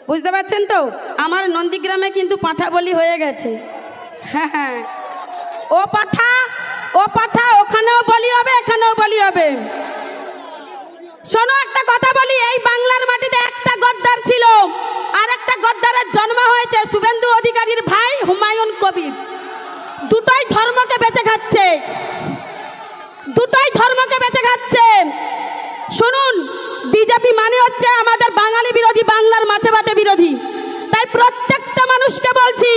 বুঝতে পারছেন তো? আমার নন্দীগ্রামে কিন্তু পাঁঠা বলি হয়ে গেছে। হ্যাঁ হ্যাঁ, ও পাঠা ওখানেও বলি হবে, এখানেও বলি হবে। শোনো একটা কথা বলি, এই বাংলার মাটিতে একটা গদ্দার ছিল, আর একটা গদ্দারের জন্ম হয়েছে শুভেন্দু অধিকারীর ভাই হুমায়ুন কবির। দুটোই ধর্মকে বেঁচে খাচ্ছে, দুটোই ধর্মকে বেঁচে খাচ্ছে। শুনুন, বিজেপি মানে হচ্ছে আমাদের বাঙালি বিরোধী, বাংলার মাছে ভাতে বিরোধী। তাই প্রত্যেকটা মানুষকে বলছি,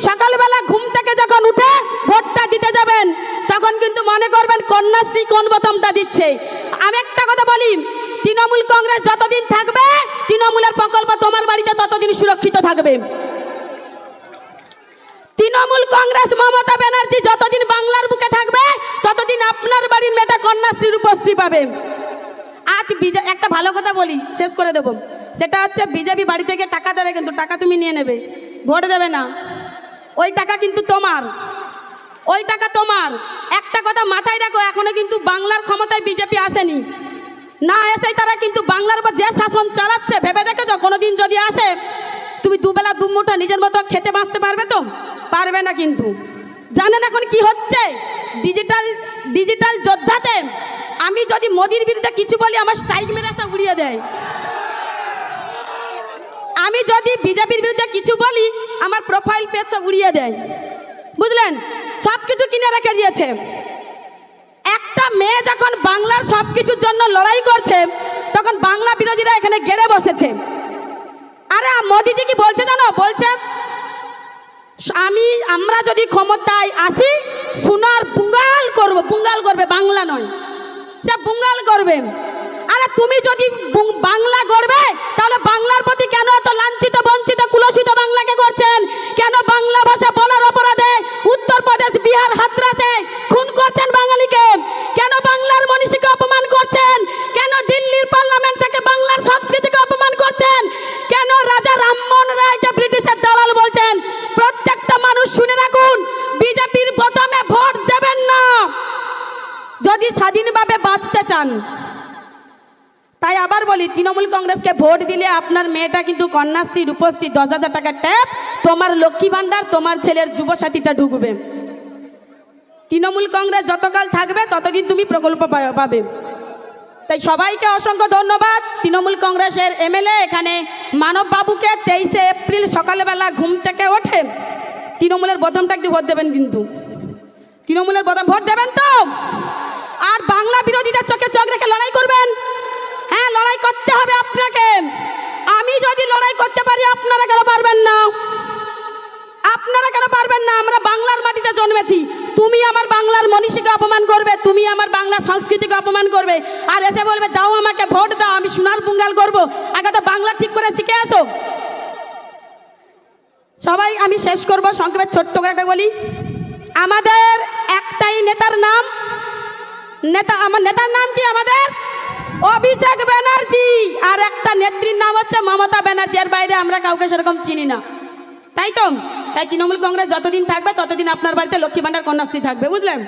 সকালবেলা ঘুম থেকে যখন উঠে ভোটটা দিতে যাবেন, তখন কিন্তু মনে করবেন কন্যাশ্রী কোন বোতামটা দিচ্ছে। আমি একটা কথা বলি, তৃণমূল কংগ্রেস যতদিন থাকবে, তৃণমূলের প্রকল্প তোমার বাড়িতে ততদিন সুরক্ষিত থাকবে। তৃণমূল কংগ্রেস মমতা ব্যানার্জি যতদিন বাংলার বুকে থাকবে, ততদিন আপনার বাড়ির মেয়েটা কন্যাশ্রীর উপশ্রী পাবে। আজ একটা ভালো কথা বলি, শেষ করে দেবো। সেটা হচ্ছে বিজেপি বাড়ি থেকে টাকা দেবে, কিন্তু টাকা তুমি নিয়ে নেবে, ভোট দেবে না। ওই টাকা কিন্তু তোমার, ওই টাকা তোমার। একটা কথা মাথায় রাখো, এখনো কিন্তু বাংলার ক্ষমতায় বিজেপি আসেনি। না এসেই তারা কিন্তু বাংলার উপর যে শাসন চালাচ্ছে, ভেবে দেখেছো কোনোদিন যদি আসে, তুমি দুবেলা দুমুঠো নিজের মতো খেতে বাঁচতে পারবে তো? পারবে না। কিন্তু জানেন এখন কি হচ্ছে? ডিজিটাল যোদ্ধাতে আমি যদি মোদির বিরুদ্ধে কিছু বলি, আমার স্ট্রাইক মেরে সব উড়িয়ে দেয়। আমি যদি বিজেপির বিরুদ্ধে কিছু বলি, আমার প্রোফাইল পেজ সব উড়িয়ে দেয়। বুঝলেন? সব কিছু কিনে রেখে দিয়েছে। একটা মেয়ে যখন বাংলার সব কিছুর জন্য লড়াই করছে, তখন বাংলা বিরোধীরা এখানে গেড়ে বসেছে। আরে মোদিজি কি বলছে জানো? বলছে আমরা যদি ক্ষমতায় আসি, সোনার বুঙ্গাল করবো। বুঙ্গাল করবে, বাংলা নয়, সে বুঙ্গাল করবে। আরে তুমি যদি বাংলা করবে, তাহলে বাংলার প্রতি কেন এত লাঞ্ছিত, বঞ্চিত, কুলসিত বাংলাকে করছেন? কেন বাংলা ভাষা বলার অপরাধে উত্তরপ্রদেশ, বিহার, হাতরাসে খুন করছেন বাঙালিকে? কেন বাংলার মনীষীকে অপমান করছেন? কেন দিল্লির পার্লামেন্ট থেকে বাংলার সংস্কৃতিকে অপমান করছেন? কেন রাজা রামমোহন রায় যে ব্রিটিশের দালাল বলছেন? প্রত্যেকটা মানুষ শুনে রাখুন, বিজেপির বোতামে ভোট দেবেন না যদি স্বাধীনভাবে বাঁচতে চান। তাই আবার বলি, তৃণমূল কংগ্রেসকে ভোট দিলে আপনার মেয়েটা কিন্তু কন্যাশ্রী, রূপশ্রী, 10,000 টাকার ট্যাপ, তোমার লক্ষ্মী ভাণ্ডার, তোমার ছেলের যুবসাথীটা ঢুকবে। তৃণমূল কংগ্রেস যতকাল থাকবে, ততদিন তুমি প্রকল্প পাবে। তাই সবাইকে অসংখ্য ধন্যবাদ। তৃণমূল কংগ্রেসের এমএলএ এখানে মানব বাবুকে 23শে এপ্রিল সকালবেলা ঘুম থেকে ওঠে তৃণমূলের বোতামটা একটু ভোট দেবেন, কিন্তু তৃণমূলের বোতাম ভোট দেবেন তো। আর বাংলা বিরোধীদের চোখে চোখ রেখে লড়াই করবেন। হ্যাঁ, লড়াই করতে হবে আপনাকে। আমি যদি লড়াই করতে পারি, আপনারা কেন পারবেন না? আপনারা কেন পারবেন না? আমরা বাংলার মাটিতে জন্মেছি। তুমি আমার বাংলার মনীষীকে অপমান করবে, তুমি আমার বাংলার সংস্কৃতিকে অপমান করবে, আর এসে বলবে দাও আমাকে ভোট দাও, আমি সোনার বুঙ্গাল করবো। আগে তো বাংলা ঠিক করে শিখে আসো। সবাই, আমি শেষ করবো সংক্ষেপে ছোট্ট করে একটা বলি। আমাদের একটাই নেতার নাম, আমার নেতার নাম কি? আমাদের অভিষেক ব্যানার্জি। আর একটা নেত্রীর নাম হচ্ছে মমতা ব্যানার্জি। এর বাইরে আমরা কাউকে সেরকম চিনি না, তাই তো? তাই তৃণমূল কংগ্রেস যতদিন থাকবে, ততদিন আপনার বাড়িতে লক্ষ্মী ভাণ্ডার, কন্যাশ্রী থাকবে। বুঝলেন?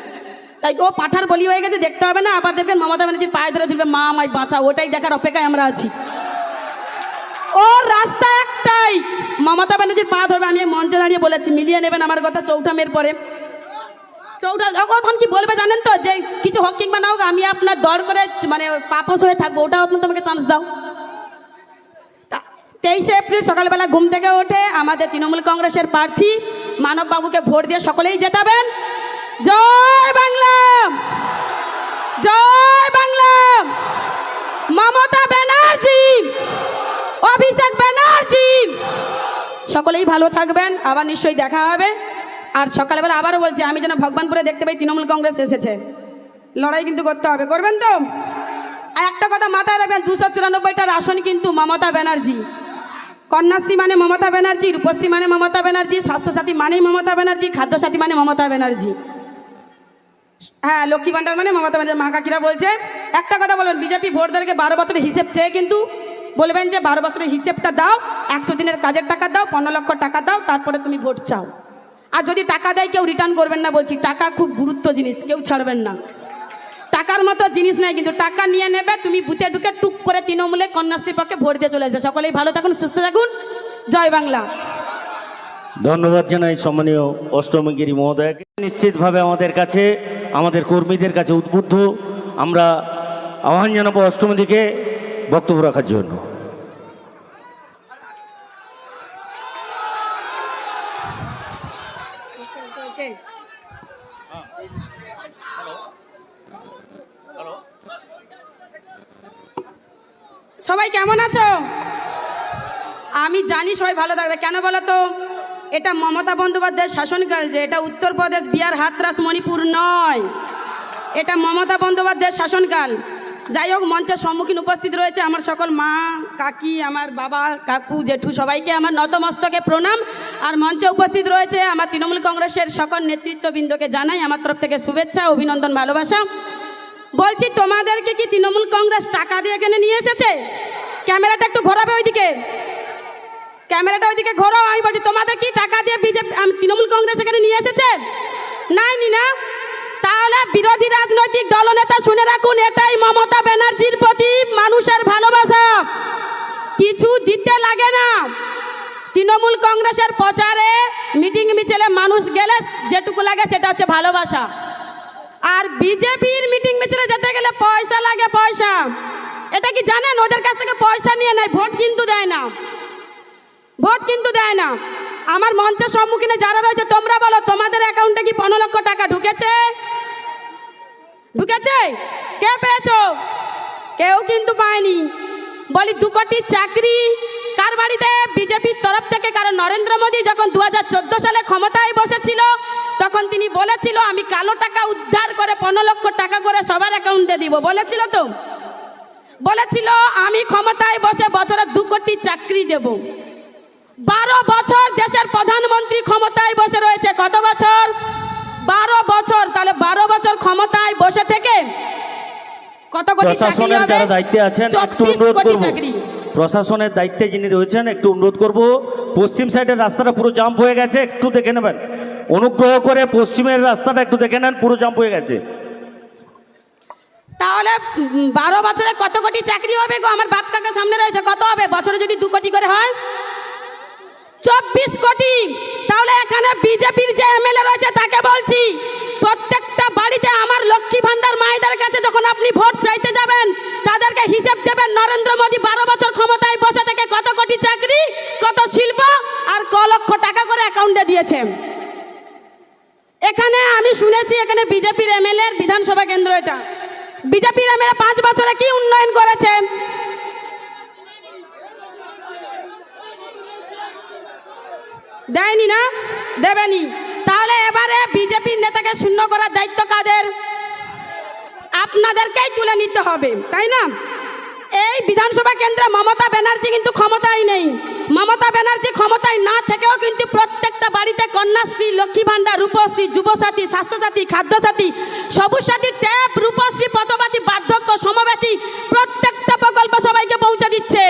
তাই ও পাঠার বলি হয়ে গেছে, দেখতে হবে না। আবার দেখবেন মমতা ব্যানার্জির পায়ে ধরে ঝুলবে, মা আমায় বাঁচাও। ওটাই দেখার অপেক্ষায় আমরা আছি। ওর রাস্তা একটাই, মমতা ব্যানার্জির পা ধরবে। আমি মঞ্চে দাঁড়িয়ে বলেছি, মিলিয়ে নেবেন আমার কথা। চৌঠা মের পরে, চৌঠা তখন কি বলবে জানেন তো? যে কিছু হোক কিংবা না হোক, আমি আপনার দর করে মানে পাপোস হয়ে থাকবো। ওটাও আপনার তোমাকে চান্স দাও। 23শে এপ্রিল সকালবেলা ঘুম থেকে ওঠে আমাদের তৃণমূল কংগ্রেসের প্রার্থী মানব বাবুকে ভোট দিয়ে সকলেই জেতাবেন। জয় বাংলা, জয় বাংলা। মমতা ব্যানার্জি, অভিষেক ব্যানার্জি, সকলেই ভালো থাকবেন। আবার নিশ্চয়ই দেখা হবে। আর সকালবেলা আবারও বলছি, আমি যেন ভগবানপুরে দেখতে পাই তৃণমূল কংগ্রেস এসেছে। লড়াই কিন্তু করতে হবে, করবেন তো? আর একটা কথা মাথায় রাখবেন, 294টার আসন কিন্তু মমতা ব্যানার্জি। কন্যাশ্রী মানে মমতা ব্যানার্জি, রূপশ্রী মানে মমতা ব্যানার্জি, স্বাস্থ্যসাথী মানে মমতা ব্যানার্জি, খাদ্যসাথী মানে মমতা ব্যানার্জি। হ্যাঁ, লক্ষ্মী ভাণ্ডার মানে মমতা ব্যানার্জি। মা কাকিরা বলছে একটা কথা বলবেন, বিজেপি ভোটদারকে 12 বছরের হিসেব চেয়ে কিন্তু বলবেন যে 12 বছরের হিসেবটা দাও, 100 দিনের কাজের টাকা দাও, 15 লক্ষ টাকা দাও, তারপরে তুমি ভোট চাও। আর যদি টাকা দেয়, কেউ রিটার্ন করবেন না। বলছি, টাকা খুব গুরুত্ব জিনিস, কেউ ছাড়বেন না। টাকার মতো জিনিস নাই, কিন্তু টাকা নিয়ে নেবে। তুমি বুথে ঢুকে টুক করে তৃণমূলে কন্যাশ্রীর পক্ষে ভোট দিয়ে চলে আসবে। সকলেই ভালো থাকুন, সুস্থ থাকুন। জয় বাংলা। ধন্যবাদ জানাই সম্মানীয় অষ্টমগিরি মহোদয়কে। নিশ্চিতভাবে আমাদের কাছে, আমাদের কর্মীদের কাছে উদ্বুদ্ধ। আমরা আহ্বান জানাবো অষ্টমদিকে বক্তব্য রাখার জন্য। সবাই কেমন আছো? আমি জানি সবাই ভালো থাকবে। কেন বলো তো? এটা মমতা বন্দ্যোপাধ্যায়ের শাসনকাল, যে এটা উত্তরপ্রদেশ, বিহার, হাতরাস, মণিপুর নয়, এটা মমতা বন্দ্যোপাধ্যায়ের শাসনকাল। যাই হোক, মঞ্চের সম্মুখীন উপস্থিত রয়েছে আমার সকল মা, কাকি, আমার বাবা, কাকু, জেঠু, সবাইকে আমার নতমস্তকে প্রণাম। আর মঞ্চে উপস্থিত রয়েছে আমার তৃণমূল কংগ্রেসের সকল নেতৃত্ববৃন্দকে জানাই আমার তরফ থেকে শুভেচ্ছা, অভিনন্দন, ভালোবাসা। বলছি, তোমাদেরকে কি তৃণমূল কংগ্রেস টাকা দিয়ে এখানে নিয়ে এসেছে? ক্যামেরাটা একটু ঘোরাবে ওইদিকে, ক্যামেরাটা ওইদিকে ঘোরাও। আমি বলছি, তোমাদের কি টাকা দিয়ে বিজেপি তৃণমূল কংগ্রেস এখানে নিয়ে এসেছে? নাইনি না? তাহলে বিরোধী রাজনৈতিক দলনেতা শুনে রাখুন, এটাই মমতা ব্যানার্জির প্রতি মানুষের ভালোবাসা। কিছু দিতে লাগে না। তৃণমূল কংগ্রেসের প্রচারে, মিটিং মিছিলে মানুষ গেলে যেটুকু লাগে সেটা হচ্ছে ভালোবাসা। আর বিজেপির মিটিং মিছিলে যেতে গেলে পয়সা লাগে, পয়সা। এটা কি জানেন? ওদের কাছ থেকে পয়সা নিয়ে নেয়, ভোট কিন্তু দেয় না, ভোট কিন্তু দেয় না। আমার মঞ্চের সম্মুখীনে যারা রয়েছে, তোমরা বলো, তোমাদের অ্যাকাউন্টে কি 15 লক্ষ টাকা ঢুকেছে? ঢুকেছে? কে পেয়েছো? কেউ কিন্তু পায়নি। বলি, 2 কোটি চাকরি কার বাড়িতে? বিজেপির তরফ থেকে। কারণ নরেন্দ্র মোদী যখন 2014 সালে ক্ষমতায় বসেছিল, তখন তিনি বলেছিল আমি কালো টাকা উদ্ধার করে 15 লক্ষ টাকা করে সবার অ্যাকাউন্টে দিব। বলেছিল তো? বলেছিল আমি ক্ষমতায় বসে বছরে 2 কোটি চাকরি দেব। 12 বছর দেশের প্রধানমন্ত্রী ক্ষমতায় বসে রয়েছে। কত বছর? 12 বছর। তাহলে 12 বছর ক্ষমতায় বসে থেকে কত কোটি চাকরি হবে? প্রশাসনের যারা দায়িত্বে আছেন একটু অনুরোধ করব, প্রশাসনের দায়িত্বে যিনি রয়েছেন একটু অনুরোধ করব, পশ্চিম সাইডের রাস্তাটা পুরো জাম্প হয়ে গেছে, একটু দেখে নেবেন। অনুগ্রহ করে পশ্চিমের রাস্তাটা একটু দেখে নেন, পুরো জাম্প হয়ে গেছে। তাহলে 12 বছরে কত কোটি চাকরি হবে গো? আমার বাপ কাকা সামনে রয়েছে, কত হবে বছরে যদি 2 কোটি করে হয়? 24 কোটি। তাহলে এখানে বিজেপির যে এমএলএ রয়েছে তাকে বলছি, প্রত্যেকটা বাড়িতে আমার লক্ষ্মী ভান্ডার মায়েদের কাছে যখন আপনি ভোট চাইতে যাবেন, তাদেরকে হিসেব দেবেন নরেন্দ্র মোদী 12 বছর ক্ষমতায় বসে থেকে কত কোটি চাকরি, কত শিল্প আর ক লক্ষ টাকা করে অ্যাকাউন্টে দিয়েছে। এখানে আমি শুনেছি, এখানে বিজেপির এমএলএ বিধানসভা কেন্দ্র, এটা বিজেপির এমএলএ 5 বছরে কি উন্নয়ন করেছে? দেয়নি না? দেবেনি। তাহলে এবারে বিজেপির নেতাকে শূন্য করার দায়িত্ব কাদের? আপনাদেরকেই তুলে নিতে হবে, তাই না? এই বিধানসভা কেন্দ্রে মমতা ব্যানার্জি কিন্তু ক্ষমতায় নেই। মমতা ব্যানার্জি ক্ষমতায় না থেকেও কিন্তু প্রত্যেকটা বাড়িতে কন্যাশ্রী, লক্ষ্মী ভান্ডার, রূপশ্রী, যুবসাথী, স্বাস্থ্যসাথী, খাদ্যসাথী, সবুজ সাথী, ট্যাব, রূপশ্রী, পথবাতী, বার্ধক্য, সমব্যাথী প্রত্যেকটা প্রকল্প সবাইকে পৌঁছে দিচ্ছে।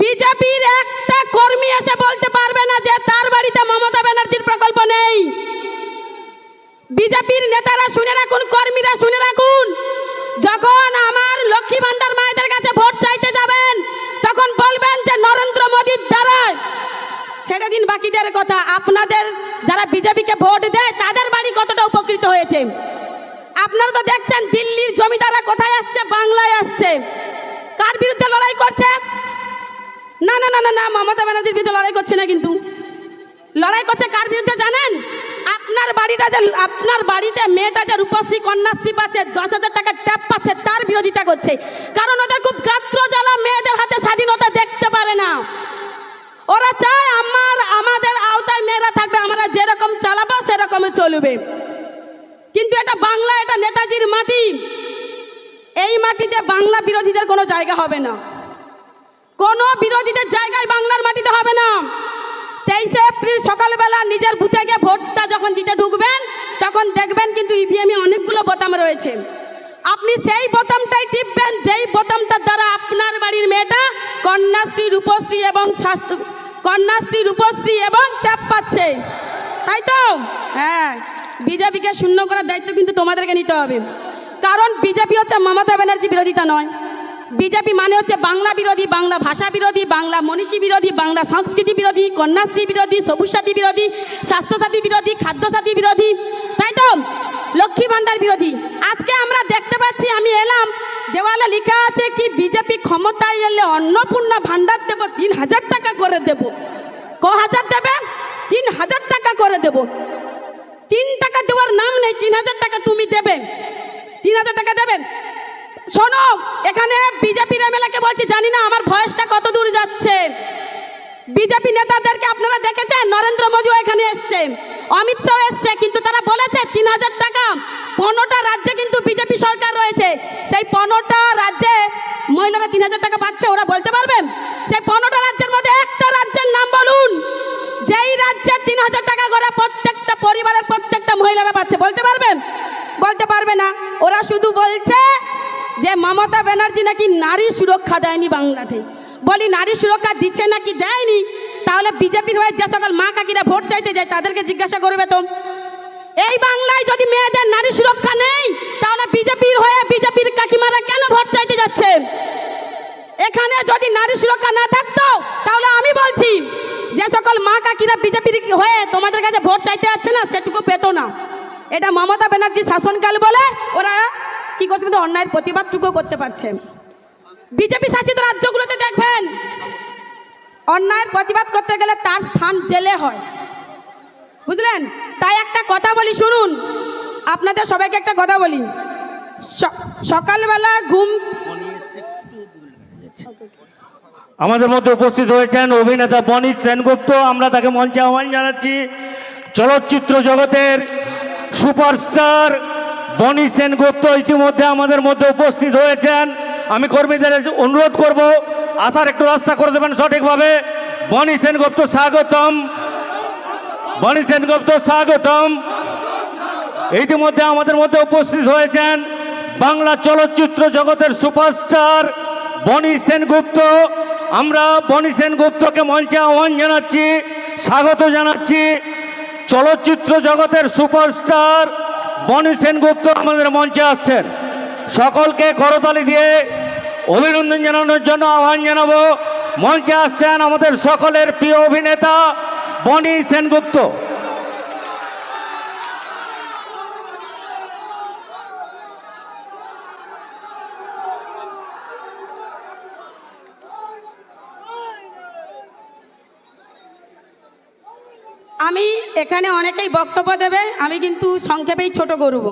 বিজেপির একটা কর্মী এসে বলতে পারবে না যে তার বাড়িতে মমতা ব্যানার্জির প্রকল্প নেই। বিজেপির নেতারা শুনে রাখুন, কর্মীরা শুনে রাখুন, যখন আমার লক্ষ্মী ভান্ডার মায়েদের কাছে ভোট চাইতে যাবেন, তখন বলবেন যে নরেন্দ্র মোদীর দ্বারা। ছেড়ে দিন বাকিদের কথা, আপনাদের যারা বিজেপিকে ভোট দেয় তাদের বাড়ি কতটা উপকৃত হয়েছে আপনারা তো দেখছেন। দিল্লির জমিদাররা কোথায় আসছে? বাংলায় আসছে। কার বিরুদ্ধে লড়াই করছে? না না না না না, মমতা ব্যানার্জির বিরুদ্ধে লড়াই করছে না, কিন্তু লড়াই করছে কার বিরুদ্ধে জানেন? আপনার বাড়িটা যে, আপনার বাড়িতে মেয়েটা যে রূপশ্রী, কন্যাশ্রী পাচ্ছে, 10,000 টাকা ট্যাপ পাচ্ছে, তার বিরোধিতা করছে। কারণ ওদের খুব গাত্র জ্বালা, মেয়েদের হাতে স্বাধীনতা দেখতে পারে না। ওরা চায় আমাদের আওতায় মেয়েরা থাকবে, আমরা যেরকম চালাবো সেরকমই চলবে। কিন্তু এটা বাংলা, এটা নেতাজির মাটি। এই মাটিতে বাংলা বিরোধীদের কোনো জায়গা হবে না, কোনো বিরোধীদের জায়গায় বাংলার মাটিতে হবে না। 23 এপ্রিল সকালবেলা নিজের বুথে গিয়ে ভোটটা যখন দিতে ঢুকবেন, তখন দেখবেন কিন্তু ইভিএমে অনেকগুলো বোতাম রয়েছে। আপনি সেই বোতামটাই টিপবেন যেই বোতামটার দ্বারা আপনার বাড়ির মেয়েটা কন্যাশ্রী, রূপশ্রী এবং কন্যাশ্রী, রূপশ্রী এবং ট্যাপ পাচ্ছে, তাই তো? হ্যাঁ, বিজেপিকে শূন্য করার দায়িত্ব কিন্তু তোমাদেরকে নিতে হবে। কারণ বিজেপি হচ্ছে মমতা ব্যানার্জি বিরোধিতা নয়, বিজেপি মানে হচ্ছে বাংলা বিরোধী, বাংলা ভাষা বিরোধী, বাংলা মনীষী বিরোধী, বাংলা সংস্কৃতি বিরোধী, কন্যাশ্রী বিরোধী, সবুজ সাথী বিরোধী, স্বাস্থ্যসাথী বিরোধী, খাদ্যসাথী বিরোধী, তাই তো, লক্ষ্মী ভাণ্ডার বিরোধী। আজকে আমরা দেখতে পাচ্ছি, আমি এলাম, দেওয়ালে লেখা আছে কি বিজেপি ক্ষমতায় এলে অন্নপূর্ণা ভাণ্ডার দেব, 3,000 টাকা করে দেব। হাজার দেবে? 3,000 টাকা করে দেব। 3 টাকা দেওয়ার নাম নেই, 3,000 টাকা তুমি দেবে, 3,000 টাকা দেবেন। শোনো, এখানে বিজেপির এমএলএকে বলছি, জানি না আমার ভয়েসটা কত দূর যাচ্ছে। বিজেপি নেতাদেরকে আপনারা দেখেছেন, নরেন্দ্র মোদীও এখানে এসছেন, অমিত শাহ এসছে, কিন্তু তারা বলেছে 3,000 টাকা। 15টা রাজ্যে কিন্তু বিজেপি সরকার রয়েছে, সেই 15টা রাজ্যে মহিলারা 3,000 টাকা পাচ্ছে, ওরা বলতে পারবেন? সেই 15টা রাজ্যের মধ্যে একটা রাজ্যের নাম বলুন, যেই রাজ্যে 3,000 টাকা করে প্রত্যেকটা পরিবারের প্রত্যেকটা মহিলারা পাচ্ছে, বলতে পারবেন? বলতে পারবে না। ওরা শুধু বলছে যে মমতা ব্যানার্জি নাকি নারী সুরক্ষা দেয়নি বাংলাতে। বলি নারী সুরক্ষা দিচ্ছে নাকি দেয়নি, তাহলে বিজেপির হয়ে যে সকল মা কাকিরা ভোট চাইতে যায় তাদেরকে জিজ্ঞাসা করবে তো। এই বাংলায় যদি মেয়েদের নারী সুরক্ষা নেই, তাহলে বিজেপির হয়ে বিজেপির কাকিমারা কেন ভোট চাইতে যাচ্ছে? এখানে যদি নারী সুরক্ষা না থাকতো, তাহলে আমি বলছি যে সকল মা কাকিরা বিজেপির হয়ে তোমাদের কাছে ভোট চাইতে যাচ্ছে না, সেটুকু পেতো না। এটা মমতা ব্যানার্জি শাসনকাল বলে ওরা কি করছে, অন্যায়ের প্রতিবাদটুকু করতে পারছে। বিজেপি শাসিত রাজ্যগুলোতে দেখবেন, অন্যায়ের প্রতিবাদ করতে গেলে তার স্থান জেলে হয়, বুঝলেন? তাই একটা কথা বলি, শুনুন, আপনাদের সবাইকে একটা কথা বলি। সকালবেলা ঘুম, আমাদের মধ্যে উপস্থিত হয়েছেন অভিনেতা বনি সেনগুপ্ত, আমরা তাকে মঞ্চে আহ্বান জানাচ্ছি। চলচ্চিত্র জগতের সুপারস্টার বনি সেনগুপ্ত ইতিমধ্যে আমাদের মধ্যে উপস্থিত হয়েছেন। আমি কর্মীদের অনুরোধ করব আসার একটু রাস্তা করে দেবেন সঠিকভাবে। বনি সেনগুপ্ত স্বাগতম, বনি সেনগুপ্ত স্বাগতম। ইতিমধ্যে আমাদের মধ্যে উপস্থিত হয়েছেন বাংলা চলচ্চিত্র জগতের সুপারস্টার বনি সেনগুপ্ত। আমরা বনি সেনগুপ্তকে মঞ্চে আহ্বান জানাচ্ছি, স্বাগত জানাচ্ছি। চলচ্চিত্র জগতের সুপারস্টার বনি সেনগুপ্ত আমাদের মঞ্চে আসছেন। সকলকে করতালি দিয়ে অভিনন্দন জানানোর জন্য আহ্বান জানাবো। মঞ্চে আসছেন আমাদের সকলের প্রিয় অভিনেতা বনি সেনগুপ্ত। আমি এখানে অনেকেই বক্তব্য দেবে, আমি কিন্তু সংক্ষেপেই ছোট করব।